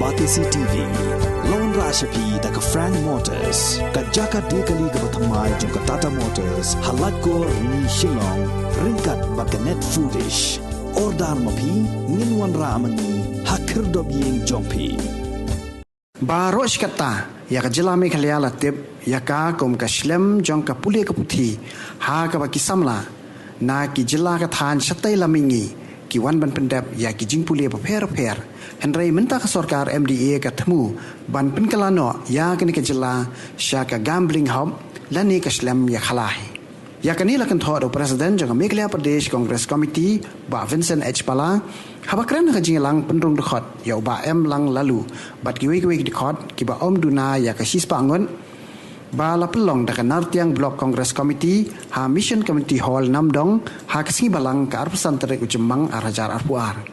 Batisi TV, Lone Rashapi daga Frank Motors, Kajaka Dekali Gabatamai Junka Tata Motors, Halatko ni Shillong, Ringkat Baganet Foodish, Ordar Mapi, Ninwan Ramani, Hakir Dobiying Jompi. Barosh kata, ya kajela Meghalaya latib, ya ka kum ka shlem jong ka pule ka puthi, ha ka baki samla, na ki jela ka than shatai lamingi, ki wan ban pendap ya ki jing pule pa per. Henry minta ke sorkar MDA ka temu ban penkalano ya kini ka jela sya ka gambling hub lani ka shlem ya khalahi. Ya kani lakan thod Presiden jong Meghalaya Pradesh Congress Committee ba Vincent H Pala habakran ka jingalang pendrung dekhot ya ba em lang lalu bat ki wei dekhot ki ba om duna ya ka sispa angon ba la pelong da nartiang Block Congress Committee ha Mission Committee Hall Namdong ha kasing balang ka arpusan terek ujemang arajar arpuar.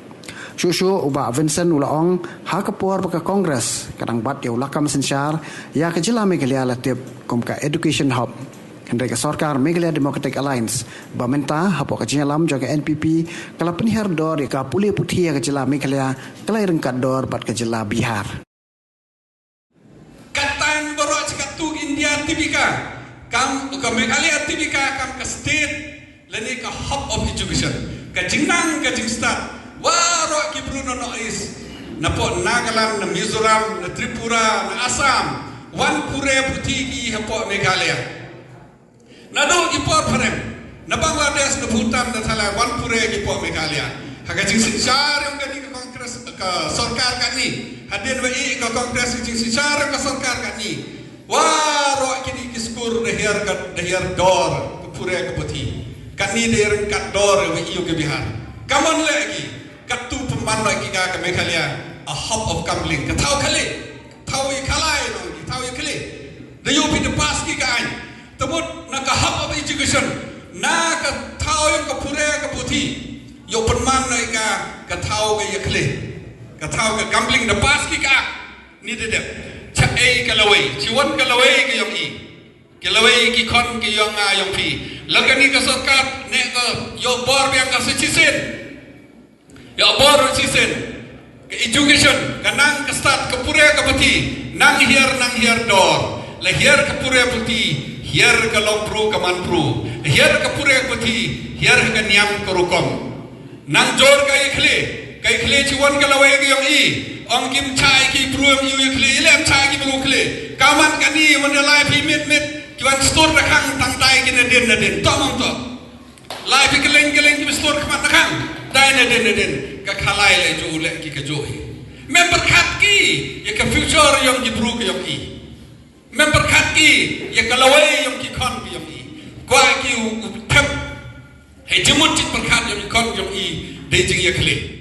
Susu uba Vincent ulaong ha kapor baka Congress kadang bat ya ulakam sensyar ya ka jela Meghalaya latib kum ka Education Hub. Hendai ka sorkar Meghalaya Democratic Alliance bamenta hapo ka jingalam jaga NPP kala penihar dor ya ka pule puthi ya ka jela Meghalaya kala rengkat dor bat ka jela Bihar. Katan borok cakap tu India Tibika kam ka Meghalaya Tibika kam ka state lani ka hub of education ka jingnang ka jingstat warok ki Bruno Nois napo Nagaland na Mizoram na Tripura na Assam wan pure puthi ki hapo Meghalaya Nado ipor parem, na Bangladesh, na Bhutan, na Thailand, wan pure ipor Meghalaya. Haga jing sinchar yung gani ka Congress ka sarkar kani. Hadin wa I ka Congress jing sinchar ka sarkar kani. Waro kini kiskur dahir dor pure ka puthi. Kani dahir kat dor wa I ke Bihar. Kamon lagi katu pemban lagi ka Meghalaya a hub of gambling. Ka thau khali, thau I khalai no, thau I khali. Dayo pi de pas ki ka ai. Temut nak hub of education nak tahu yang kepure keputi yo penman nak ka tahu ke yakle ka tahu ke gambling the pas ki ka ni de cha ai ka lawai chiwan ka lawai ke yong I ke lawai ki kon ki yong a yong pi lagani ka sarkar ne ka yo bor biang ka sicisen yo bor sicisen ke education kanang ka start kepure keputi nang hier dor lahir kepure puti hier ka lompru ka manpru hier ka pure puthi hier ka niam ka rukom nang jor ka ikhle chiwan ka lawai ka yong I ong kim chai ki pruem yu ikhle ilem chai ki bru khle kaman ka ni wan lai phi mit kiwan stor na khang tang tai ki na den to mong to lai phi keleng ki stor khmat na khang dai na den ka khalai le jo le ki ka jo hi member khat ki ye ka future yong ki bru ka yong I member khat ki ya kalawai yang ki kon ki yang I kwa ki u them he jemut chit per khat yang kon yang I de jing ya khle